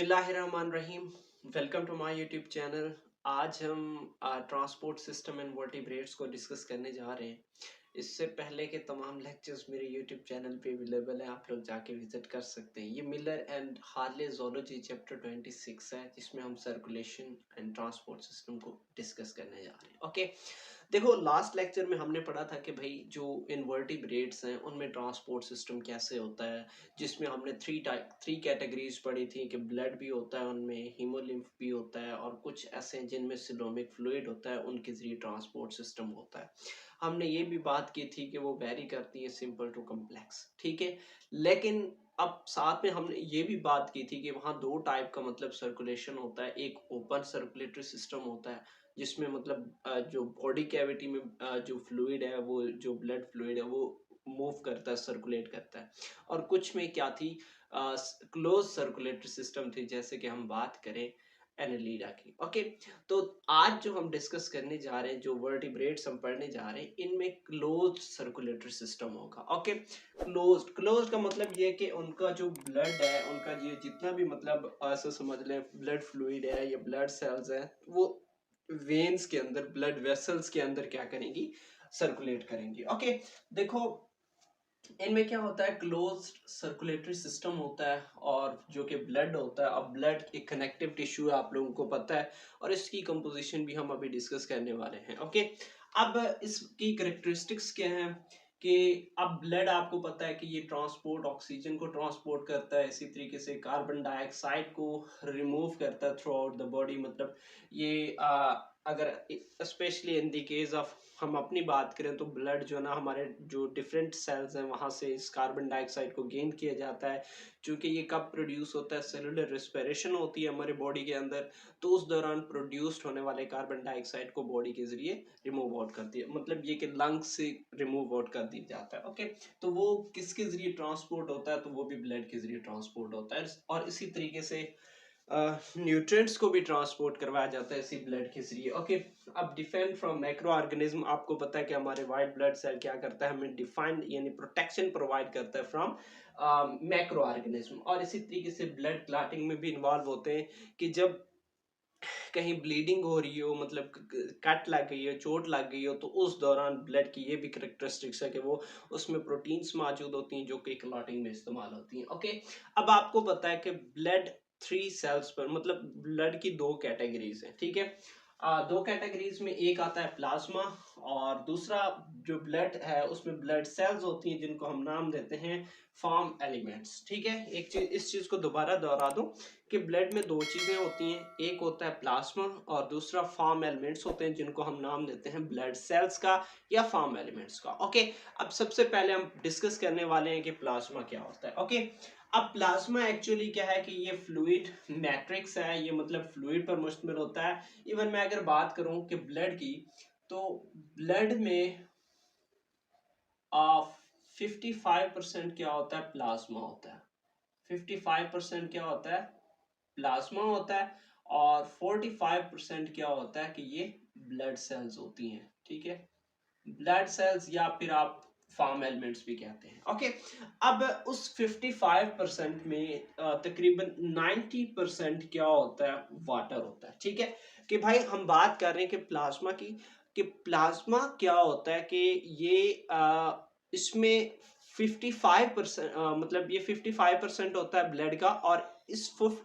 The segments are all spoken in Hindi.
बिस्मिल्लाहिर्रहमानिर्रहीम। Welcome to my YouTube channel. आज हम ट्रांसपोर्ट सिस्टम एंड वर्टिब्रेट्स को डिस्कस करने जा रहे हैं। इससे पहले के तमाम लेक्चर्स मेरे यूट्यूब चैनल पे अवेलेबल हैं, आप लोग जाके विजिट कर सकते हैं। ये Miller and Harley zoology chapter 26 है, जिसमें हम सर्कुलेशन एंड ट्रांसपोर्ट सिस्टम को डिस्कस करने जा रहे हैं। ओके, देखो लास्ट लेक्चर में हमने पढ़ा था कि भाई जो इनवर्टिब्रेट्स हैं उनमें ट्रांसपोर्ट सिस्टम कैसे होता है, जिसमें हमने थ्री कैटेगरीज पढ़ी थी कि ब्लड भी होता है उनमें, हीमोलिम्फ भी होता है और कुछ ऐसे हैं जिनमें सिलोमिक फ्लूइड होता है, उनके जरिए ट्रांसपोर्ट सिस्टम होता है। हमने ये भी बात की थी कि वो वेरी करती है सिंपल टू कम्प्लेक्स, ठीक है। लेकिन अब साथ में हमने ये भी बात की थी कि वहाँ दो टाइप का मतलब सर्कुलेशन होता है। एक ओपन सर्कुलेटरी सिस्टम होता है जिसमें मतलब जो बॉडी कैविटी में जो फ्लूइड है, वो जो ब्लड फ्लूइड है वो मूव करता है, सर्कुलेट करता है। और कुछ में क्या थी, क्लोज सर्कुलेटरी सिस्टम थी, जैसे कि हम बात करें एनालीडा की। ओके, तो आज जो हम डिस्कस करने जा रहे हैं, जो वर्टिब्रेट्स हम पढ़ने जा रहे हैं, इनमें क्लोज सर्कुलेटरी सिस्टम होगा। ओके, क्लोज का मतलब ये है कि उनका जो ब्लड है, उनका ये जितना भी मतलब ऐसा समझ लें ब्लड फ्लूइड है या ब्लड सेल्स है, वो वेन्स के अंदर, ब्लड वेसल्स के अंदर क्या करेंगी, सर्कुलेट करेंगी। ओके, देखो इनमें क्या होता है, क्लोज सर्कुलेटरी सिस्टम होता है और जो कि ब्लड होता है। अब ब्लड एक कनेक्टिव टिश्यू है, आप लोगों को पता है, और इसकी कंपोजिशन भी हम अभी डिस्कस करने वाले हैं। ओके, अब इसकी करेक्टरिस्टिक्स क्या हैं कि अब ब्लड आपको पता है कि ये ट्रांसपोर्ट, ऑक्सीजन को ट्रांसपोर्ट करता है, इसी तरीके से कार्बन डाइऑक्साइड को रिमूव करता है थ्रू आउट द बॉडी। मतलब ये अगर specially in the case of हम अपनी बात करें तो ब्लड जो है ना, हमारे जो डिफरेंट सेल्स हैं वहाँ से इस कार्बन डाइऑक्साइड को गेन किया जाता है। क्योंकि ये कब प्रोड्यूस होता है, सेलुलर रेस्पिरेशन होती है हमारे बॉडी के अंदर, तो उस दौरान प्रोड्यूस्ड होने वाले कार्बन डाइऑक्साइड को बॉडी के जरिए रिमूव आउट करती है। मतलब ये कि लंग्स से रिमूव आउट कर दिया जाता है। ओके, तो वो किसके जरिए ट्रांसपोर्ट होता है, तो वो भी ब्लड के जरिए ट्रांसपोर्ट होता है। और इसी तरीके से न्यूट्रिएंट्स को भी ट्रांसपोर्ट करवाया जाता है इसी ब्लड के जरिए। ओके, अब डिफेंड फ्रॉम मैक्रो ऑर्गेनिज्म, आपको पता है कि हमारे वाइट ब्लड सेल क्या करता है, हमें डिफाइंड यानी प्रोटेक्शन प्रोवाइड करता है फ्रॉम मैक्रो ऑर्गेनिज्म। और इसी तरीके से ब्लड क्लॉटिंग में भी इन्वॉल्व होते हैं कि जब कहीं ब्लीडिंग हो रही हो, मतलब कट लग गई हो, चोट लग गई हो, तो उस दौरान ब्लड की ये भी करेक्टरिस्टिक्स है कि वो उसमें प्रोटीन्स मौजूद होती हैं जो कि क्लॉटिंग में इस्तेमाल होती हैं। ओके, अब आपको पता है कि ब्लड थ्री सेल्स पर, मतलब ब्लड की दो कैटेगरीज हैं, ठीक है। दो कैटेगरीज में एक आता है प्लाज्मा, और दूसरा जो ब्लड है उसमें ब्लड सेल्स होती हैं जिनको हम नाम देते हैं फॉर्म एलिमेंट्स, ठीक है। एक चीज, इस चीज को दोबारा दोहरा दूं कि ब्लड में दो चीजें होती हैं, एक होता है प्लाज्मा और दूसरा फॉर्म एलिमेंट्स होते हैं जिनको हम नाम देते हैं ब्लड सेल्स का या फॉर्म एलिमेंट्स का। ओके, अब सबसे पहले हम डिस्कस करने वाले हैं कि प्लाज्मा क्या होता है। ओके, अब प्लाज्मा एक्चुअली क्या है कि ये फ्लूइड मैट्रिक्स है, ये मतलब फ्लूइड पर मुश्तमिल होता है। इवन मैं अगर बात करूं कि ब्लड की, तो ब्लड में 55% क्या होता है, प्लाज्मा होता है। 55% क्या होता है, प्लाज्मा होता है, और 45% क्या होता है कि ये ब्लड सेल्स होती हैं, ठीक है। ब्लड सेल्स या फिर आप फार्म एलिमेंट्स भी कहते हैं। ओके, अब उस 55% में तकरीबन 90% क्या होता है, वाटर होता है, ठीक है। कि भाई हम बात कर रहे हैं कि प्लाज्मा की, कि प्लाज्मा क्या होता है कि ये इसमें 55% मतलब ये 55% होता है ब्लड का, और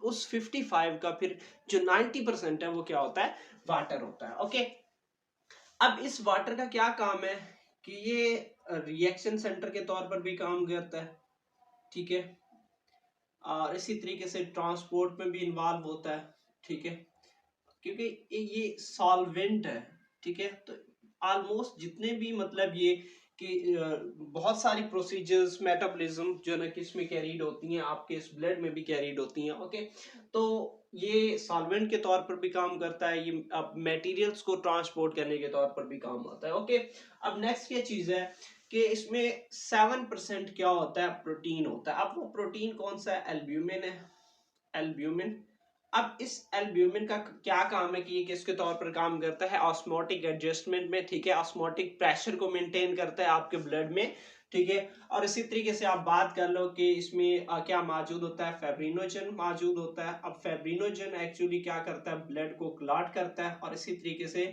उस 55 का फिर जो 90% है वो क्या होता है, वाटर होता है। ओके, अब इस वाटर का क्या काम है कि ये रिएक्शन सेंटर के तौर पर भी काम करता है, ठीक है। और इसी तरीके से ट्रांसपोर्ट में भी इन्वॉल्व होता है, ठीक है, क्योंकि ये सॉल्वेंट है, ठीक है। तो ऑलमोस्ट जितने भी मतलब ये कि बहुत सारी प्रोसीजर्स, मेटाबॉलिज्म जो ना किसमें कैरीड होती हैं, आपके इस ब्लड में भी कैरीड होती हैं। ओके, तो ये सॉल्वेंट के तौर पर भी काम करता है, ये अब मटेरियल्स को ट्रांसपोर्ट करने के तौर पर भी काम आता है। ओके, अब नेक्स्ट क्या चीज है कि इसमें 7% क्या होता है, प्रोटीन होता है। अब वो प्रोटीन कौन सा है, एल्ब्यूमिन है, एल्ब्यूमिन। अब इस एल्ब्यूमिन का क्या काम है कि ये किसके तौर पर काम करता है, ऑस्मोटिक एडजस्टमेंट में, ठीक है। ऑस्मोटिक प्रेशर को मेंटेन करता है आपके ब्लड में, ठीक है। और इसी तरीके से आप बात कर लो कि इसमें क्या मौजूद होता है, फेब्रिनोजन मौजूद होता है। अब फेब्रिनोजन एक्चुअली क्या करता है, ब्लड को क्लॉट करता है, और इसी तरीके से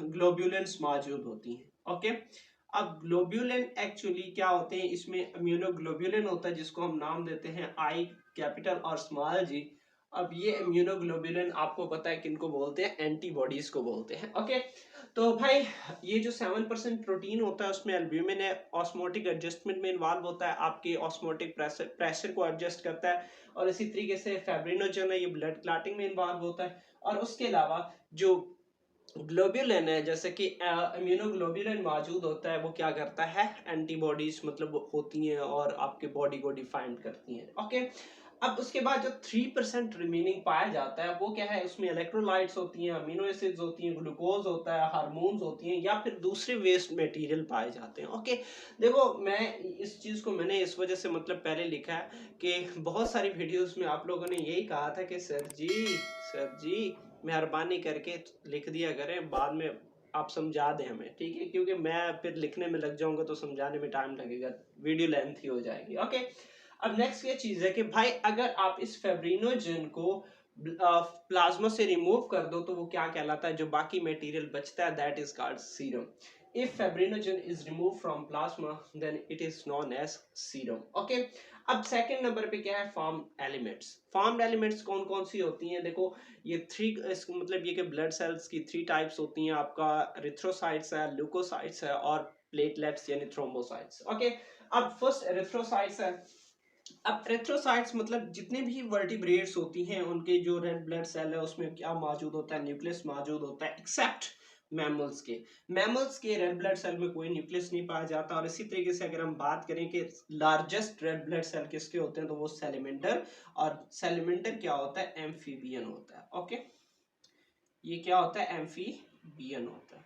ग्लोब्यूलेंस मौजूद होती हैं। ओके, अब ग्लोब्यूलिन एक्चुअली क्या होते हैं, इसमें इम्यूनोग्लोब्यूलिन होता है जिसको हम नाम देते हैं आई कैपिटल और स्मॉल जी। अब ये इम्यूनोग्लोब्यूलिन आपको पता है किनको बोलते हैं, एंटीबॉडीज को बोलते हैं। ओके, तो भाई ये जो 7% प्रोटीन होता है उसमें एल्ब्यूमिन है, ऑस्मोटिक एडजस्टमेंट में इन्वॉल्व होता है, आपके ऑस्मोटिक प्रेशर को एडजस्ट करता है। और इसी तरीके से फेब्रिनोजन है, ये ब्लड क्लॉटिंग में इन्वॉल्व होता है। और उसके अलावा जो ग्लोब्यूलिन है, जैसे कि इम्यूनोग्लोब्यूलिन मौजूद होता है, वो क्या करता है, एंटीबॉडीज मतलब होती हैं और आपके बॉडी को डिफाइन करती हैं। ओके, अब उसके बाद जो 3% रिमेनिंग पाया जाता है वो क्या है, उसमें इलेक्ट्रोलाइट्स होती हैं, अमीनो एसिड्स होती हैं, ग्लूकोज होता है, हार्मोन्स होती हैं, या फिर दूसरे वेस्ट मटेरियल पाए जाते हैं। ओके, देखो मैं इस चीज को मैंने इस वजह से मतलब पहले लिखा है कि बहुत सारी वीडियोस में आप लोगों ने यही कहा था कि सर जी मेहरबानी करके लिख दिया करें, बाद में आप समझा दें हमें, ठीक है, क्योंकि मैं फिर लिखने में लग जाऊंगा तो समझाने में टाइम लगेगा, वीडियो लेंथी हो जाएगी। ओके, अब नेक्स्ट ये चीज है कि भाई अगर आप इस फेब्रिनोजन को प्लाज्मा से रिमूव कर दो तो वो क्या कहलाता है, जो बाकी मटेरियल बचता है, that is called serum. if fibrinogen is removed from plasma then it is known as serum. okay, अब सेकंड नंबर पे क्या है, फॉर्म एलिमेंट्स। फॉर्म एलिमेंट्स कौन कौन सी होती हैं, देखो ये थ्री, मतलब ये कि ब्लड सेल्स की 3 टाइप्स होती हैं, आपका एरिथ्रोसाइट्स है, ल्यूकोसाइट्स है, और प्लेटलेट्स यानी थ्रोम्बोसाइट्स। ओके, अब फर्स्ट एरिथ्रोसाइट्स है। अब एरिथ्रोसाइट्स मतलब जितने भी वर्टिब्रेट्स होती हैं उनके जो रेड ब्लड सेल है उसमें क्या मौजूद होता है, न्यूक्लियस मौजूद होता है, एक्सेप्ट मैमल्स के रेड ब्लड सेल में कोई न्यूक्लियस नहीं पाया जाता। और इसी तरीके से अगर हम बात करें कि लार्जेस्ट रेड ब्लड सेल किसके होते हैं, तो वो सैलिमेंडर, और सैलिमेंडर क्या होता है, एम्फीबियन होता है। ओके, ये क्या होता है, एम्फीबियन होता है।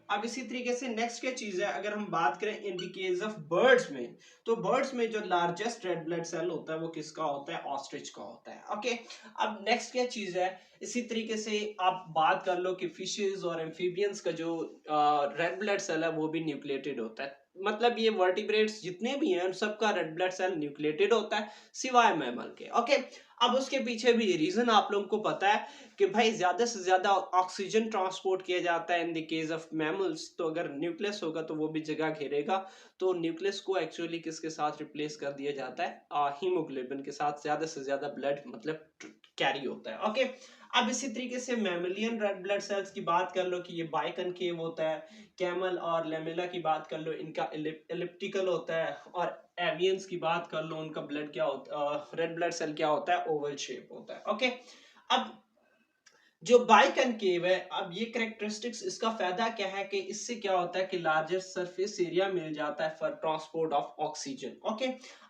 अब इसी तरीके से नेक्स्ट क्या चीज है, अगर हम बात करें in the case of birds में, तो बर्ड्स में जो लार्जेस्ट रेड ब्लड सेल होता है वो किसका होता है, ऑस्ट्रिच का होता है। ओके, अब नेक्स्ट क्या चीज है, इसी तरीके से आप बात कर लो कि फिशेस और एम्फीबियंस का जो रेड ब्लड सेल है वो भी न्यूक्लिएटेड होता है। मतलब ये वर्टिब्रेट्स जितने भी हैं उन सबका रेड ब्लड सेल न्यूक्लिएटेड होता है सिवाय मैमल के। ओके, अब उसके पीछे भी रीजन आप लोगों को पता है कि भाई ज्यादा से ज्यादा ऑक्सीजन ट्रांसपोर्ट किया जाता है in the case of mammals, तो अगर न्यूक्लियस होगा तो वो भी जगह घेरेगा। तो न्यूक्लियस को एक्चुअली किसके साथ रिप्लेस कर दिया जाता है, हीमोग्लोबिन के साथ ज्यादा से ज्यादा ब्लड मतलब कैरी होता है। ओके, अब इसी तरीके से मैमलियन रेड ब्लड सेल्स की बात कर लो कि ये बाइकनकेव होता है। कैमल और लेमेला की बात कर लो, इनका एलिप्टिकल होता है। और एवियंस की बात कर लो, उनका ब्लड क्या होता है, रेड ब्लड सेल क्या होता है, ओवल शेप होता है। ओके, अब जो बाइकनकेव है, अब ये कैरेक्टरिस्टिक्स, इसका फायदा क्या है कि इससे क्या होता है कि लार्जेस्ट सरफेस एरिया मिल जाता है for transport of oxygen. Okay,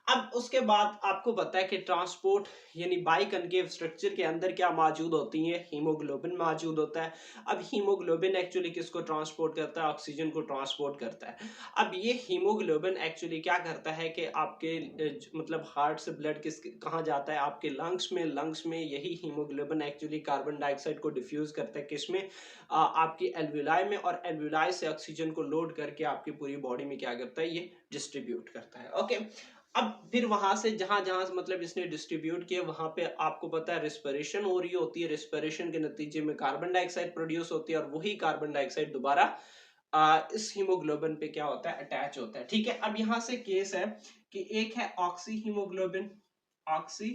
अब उसके बाद आपको पता है कि ट्रांसपोर्ट यानी बाइकनकेव स्ट्रक्चर के अंदर क्या मौजूद होती है, हीमोग्लोबिन मौजूद होता है। अब हीमोग्लोबिन एक्चुअली किसको ट्रांसपोर्ट करता है, ऑक्सीजन को ट्रांसपोर्ट करता है। अब ये हीमोग्लोबिन एक्चुअली क्या करता है कि आपके मतलब हार्ट से ब्लड किस कहाँ जाता है, आपके लंग्स में यही हीमोग्लोबिन एक्चुअली कार्बन डाइऑक्साइड को डिफ्यूज करता है किसमें, आपकी एल्वुलाई में, और एल्वुलाई से ऑक्सीजन को लोड करके आपकी पूरी बॉडी में क्या करता है, ये डिस्ट्रीब्यूट करता है। ओके, अब फिर वहां से जहां जहां मतलब इसने डिस्ट्रीब्यूट किया वहां पे आपको पता है रिस्पिरेशन हो रही होती है, रिस्पिरेशन के नतीजे में कार्बन डाइऑक्साइड प्रोड्यूस होती है, और वही कार्बन डाइऑक्साइड दोबारा इस हीमोग्लोबिन पे क्या होता है, अटैच होता है। ठीक है, अब यहां से केस है कि एक है ऑक्सी हीमोग्लोबिन। ऑक्सी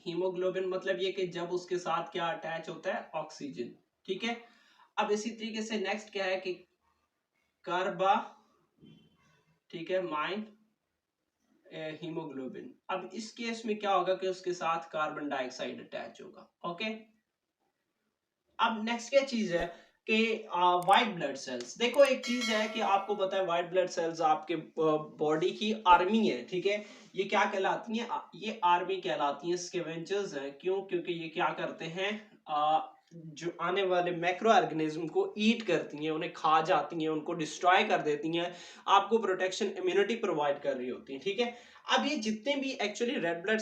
हीमोग्लोबिन मतलब ये कि जब उसके साथ क्या अटैच होता है, ऑक्सीजन। ठीक है, अब इसी तरीके से नेक्स्ट क्या है कि कार्बा, ठीक है, माइन हीमोग्लोबिन। अब इस केस में क्या होगा कि उसके साथ कार्बन डाइऑक्साइड अटैच होगा। ओके, अब नेक्स्ट क्या चीज है कि व्हाइट ब्लड सेल्स। देखो एक चीज है कि आपको पता है व्हाइट ब्लड सेल्स आपके बॉडी की आर्मी है। ठीक है, ये क्या कहलाती हैं, ये आर्मी कहलाती हैं, स्कैवेंजर्स हैं। क्यों, क्योंकि ये क्या करते हैं, जो आने वाले मैक्रो ऑर्गेनिज्म को ईट करती हैं, उन्हें खा जाती हैं, उनको डिस्ट्रॉय कर देती हैं, आपको प्रोटेक्शन इम्यूनिटी प्रोवाइड कर रही होती है, ठीक है। अब ये जितने भी actually red blood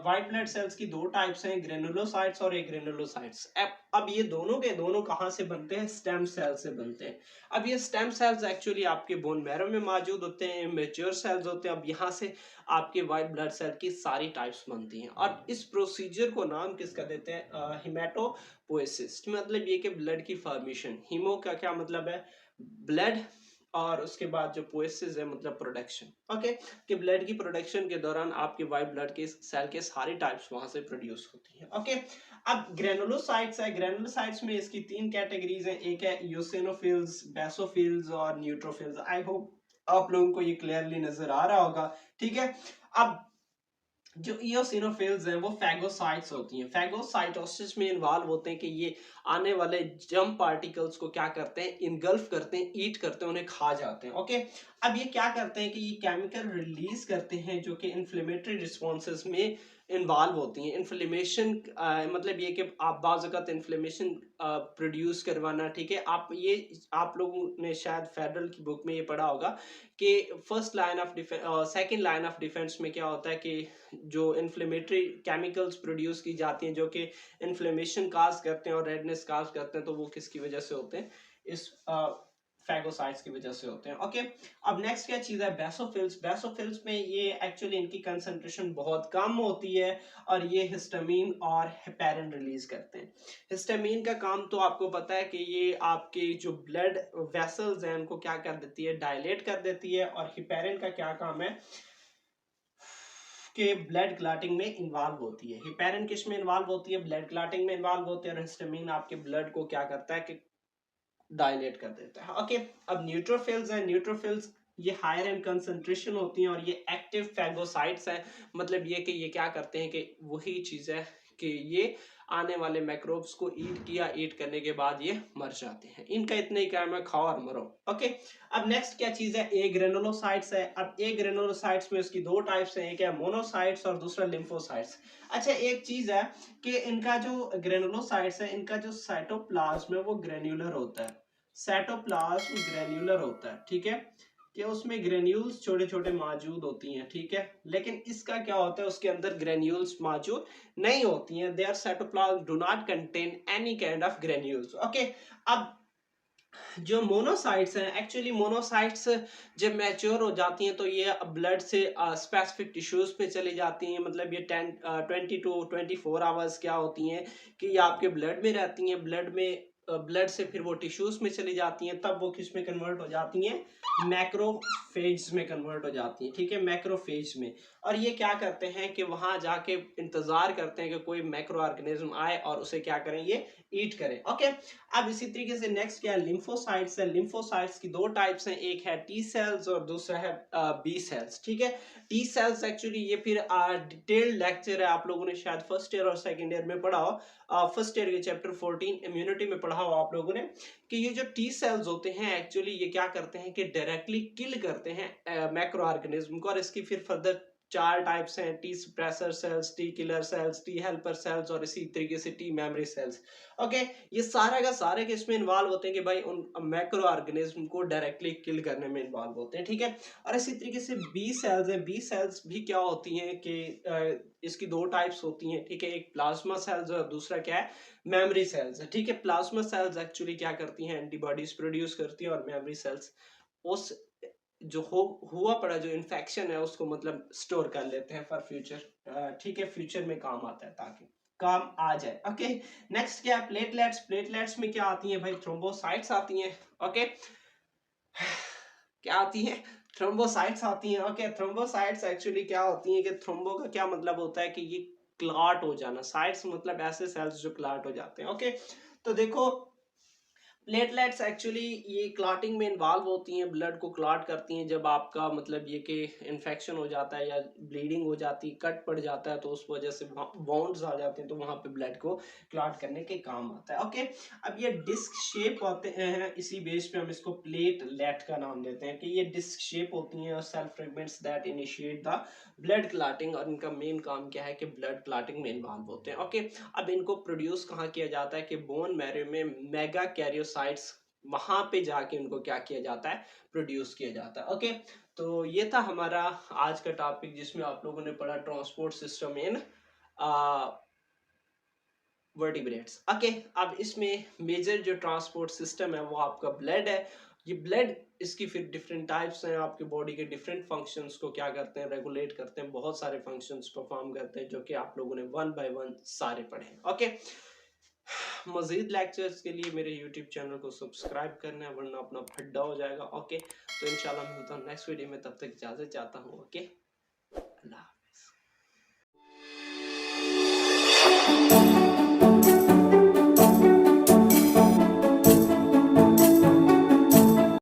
white blood cells की दो टाइप्स हैं, ग्रेनुलोसाइट्स और एग्रेनुलोसाइट्स। अब ये दोनों के दोनों कहाँ से बनते हैं? स्टेम सेल से बनते हैं। अब ये स्टेम सेल्स एक्चुअली आपके बोन मैरो में मौजूद होते हैं, मैच्योर सेल्स होते हैं। अब यहाँ से आपके व्हाइट ब्लड सेल की सारी टाइप्स बनती हैं, और इस प्रोसीजर को नाम किसका देते हैं? हिमेटोपोएसिस। मतलब ये कि ब्लड की फॉर्मेशन। हीमो का क्या मतलब है? ब्लड, और उसके बाद जो पोएसिस है मतलब प्रोडक्शन। ओके, कि ब्लड की प्रोडक्शन के दौरान आपके व्हाइट ब्लड के सेल के सारी टाइप्स वहां से प्रोड्यूस होती हैं। ओके, अब ग्रेनुलोसाइट्स है। ग्रेनुलोसाइट्स में इसकी तीन कैटेगरीज हैं। एक है यूसिनोफिल्स, बेसोफिल्स और न्यूट्रोफिल्स। आई होप आप लोगों को ये क्लियरली नजर आ रहा होगा, ठीक है। अब जो इयोसिनोफिल्स हैं वो फैगोसाइट्स होती हैं, फैगोसाइटोसिस में इन्वॉल्व होते हैं कि ये आने वाले जर्म पार्टिकल्स को क्या करते हैं? इनगल्फ करते हैं, ईट करते हैं, उन्हें खा जाते हैं। ओके, अब ये क्या करते हैं कि ये केमिकल रिलीज करते हैं जो कि इन्फ्लेमेटरी रिस्पॉन्सेस में इन्वॉल्व होती हैं। इन्फ्लेमेशन मतलब ये कि आप बाज़ औक़ात इन्फ्लेमेशन प्रोड्यूस करवाना, ठीक है। आप लोगों ने शायद फेडरल की बुक में ये पढ़ा होगा कि first line of defence, second line of defence में क्या होता है कि जो इन्फ्लेमेटरी केमिकल्स प्रोड्यूस की जाती हैं जो कि इन्फ्लेमेशन काज करते हैं और रेडनेस काज करते हैं, तो वो किसकी वजह से होते हैं? इस फैगोसाइट्स की वजह से होते हैं। ओके, अब नेक्स्ट क्या चीज है? बेसोफिल्स। बेसोफिल्स में ये एक्चुअली इनकी कंसंट्रेशन बहुत कम होती है और ये हिस्टामीन और हेपेरिन रिलीज करते हैं। हिस्टामीन का काम तो आपको पता है कि ये आपके जो ब्लड वेसल्स हैं उनको क्या कर देती है? डायलेट कर देती है। और हेपेरिन का क्या काम है? के ब्लड क्लॉटिंग में इन्वॉल्व होती है। हेपेरिन किस में इन्वॉल्व होती है? ब्लड क्लॉटिंग में इन्वॉल्व होती है। और हिस्टामीन आपके ब्लड को क्या करता है कि डायलेट कर देता है। ओके, अब न्यूट्रोफिल्स हैं। न्यूट्रोफिल्स ये हायर इन कंसंट्रेशन होती हैं और ये एक्टिव फैगोसाइट्स हैं। मतलब ये कि ये क्या करते हैं कि वही चीज है कि ये आने वाले मैक्रोब्स को ईट करने के बाद ये मर जाते हैं। इनका इतना ही काम है, खाओ और मरो। ओके, अब नेक्स्ट क्या चीज है? ए ग्रेनुलोसाइट्स है। अब ए ग्रेनुलोसाइट्स में उसकी दो टाइप्स हैं, एक है मोनोसाइट्स और दूसरा लिम्फोसाइट्स। अच्छा, एक चीज है कि इनका जो ग्रेनुलोसाइट्स है, इनका जो साइटोप्लाज्म है वो ग्रेन्युलर होता है। साइटोप्लाज्म ग्रेन्युलर होता है, ठीक है, कि उसमें ग्रेन्यूल्स छोटे छोटे मौजूद होती हैं, ठीक है। लेकिन इसका क्या होता है? उसके अंदर ग्रेन्यूल्स मौजूद नहीं होती हैं। There cytoplasm do not contain any kind of granules. Okay, अब जो मोनोसाइट्स हैं, एक्चुअली मोनोसाइट्स जब मैच्योर हो जाती हैं तो ये ब्लड से स्पेसिफिक टिश्यूज पे चली जाती हैं। मतलब ये 10 to 24 आवर्स क्या होती हैं कि ये आपके ब्लड में रहती हैं। ब्लड से फिर वो टिश्यूज में चली जाती हैं, तब वो किस में कन्वर्ट हो जाती हैं? मैक्रोफेज में कन्वर्ट हो जाती हैं, ठीक है, मैक्रोफेज में। और ये क्या करते हैं कि वहां जाके इंतजार करते हैं कि कोई मैक्रो ऑर्गेनिज्म आए और उसे क्या करें? ये ईट करें। ओके, अब इसी तरीके से नेक्स्ट क्या है? लिम्फोसाइट्स है। लिम्फोसाइट्स की दो टाइप्स हैं, एक है टी सेल्स और दूसरा है बी सेल्स, ठीक है। टी सेल्स एक्चुअली ये फिर डिटेल्ड लेक्चर है, आप लोगों ने शायद फर्स्ट ईयर और सेकंड ईयर में पढ़ा हो। फर्स्ट ईयर के चैप्टर 14 इम्यूनिटी में पढ़ा हो आप लोगों ने कि ये जो टी सेल्स होते हैं एक्चुअली ये क्या करते हैं कि डायरेक्टली किल करते हैं मैक्रो ऑर्गेनिज्म को। और इसकी फिर फर्दर चार टाइप्स हैं: T suppressor cells, T killer cells, T helper cells और इसी तरीके से टी मेमोरी सेल्स। ओके, ये सारा का सारे के इसमें इन्वॉल्व होते हैं कि भाई उन मैक्रो ऑर्गेनिज्म को डायरेक्टली किल करने में इन्वॉल्व होते हैं, ठीक है। और इसी तरीके से बी सेल्स है। बी सेल्स भी क्या होती हैं कि इसकी दो टाइप्स होती हैं, ठीक है। एक प्लाज्मा सेल्स और दूसरा क्या है? मेमोरी सेल्स है, ठीक है। प्लाज्मा सेल्स एक्चुअली क्या करती हैं? एंटीबॉडीज प्रोड्यूस करती हैं। और मेमोरी सेल्स उस जो हुआ पड़ा जो इन्फेक्शन है उसको मतलब स्टोर कर लेते हैं फॉर फ्यूचर, ठीक है, फ्यूचर में काम आता है ताकि काम आ जाए। ओके, नेक्स्ट क्या है? प्लेटलेट्स। प्लेटलेट्स में क्या आती हैं भाई? थ्रोम्बोसाइट्स आती हैं। ओके, क्या आती हैं? थ्रोम्बोसाइट्स आती हैं। ओके, थ्रोम्बोसाइट्स एक्चुअली क्या होती हैं कि थ्रोम्बो का क्या मतलब होता है कि ये क्लॉट हो जाना। साइट्स मतलब ऐसे सेल्स जो क्लॉट हो जाते हैं। ओके, तो देखो प्लेटलेट्स एक्चुअली ये क्लॉटिंग में इन्वॉल्व होती हैं, ब्लड को क्लॉट करती हैं। जब आपका मतलब ये कि इन्फेक्शन हो जाता है या ब्लीडिंग हो जाती है, कट पड़ जाता है, तो उस वजह से बाउंड्स आ जाते हैं, तो वहाँ पे ब्लड को क्लॉट करने के काम आता है। ओके, अब ये डिस्क शेप होते हैं, इसी बेस पे हम इसको प्लेटलेट का नाम देते हैं कि ये डिस्क शेप होती हैं, cell fragments that initiate the blood clotting, और इनका मेन काम क्या है कि ब्लड क्लॉटिंग में इन्वॉल्व होते हैं। ओके, अब इनको प्रोड्यूस कहाँ किया जाता है कि बोन मैरो में मेगा कैरियोसाइट्स, वहां पे जाके उनको क्या किया जाता है, प्रोड्यूस किया जाता है। ओके, तो ये था हमारा आज का टॉपिक जिसमें आप लोगों ने पढ़ा transport system in vertebrates. Okay, अब इसमें मेजर जो ट्रांसपोर्ट सिस्टम है वो आपका ब्लड है। ये ब्लड, इसकी फिर डिफरेंट टाइप्स हैं, आपके बॉडी के डिफरेंट फंक्शंस को क्या करते हैं, रेगुलेट करते हैं, बहुत सारे फंक्शंस परफॉर्म करते हैं, जो कि आप लोगों ने वन बाय वन सारे पढ़े हैं। ओके, मजीद लेक्चर्स के लिए मेरे यूट्यूब चैनल को सब्सक्राइब करना है, वरना अपना फड्डा हो जाएगा। ओके, तो इंशाल्लाह मिलता हूँ नेक्स्ट वीडियो में, तब तक इजाजत चाहता हूँ। ओके, अल्लाह।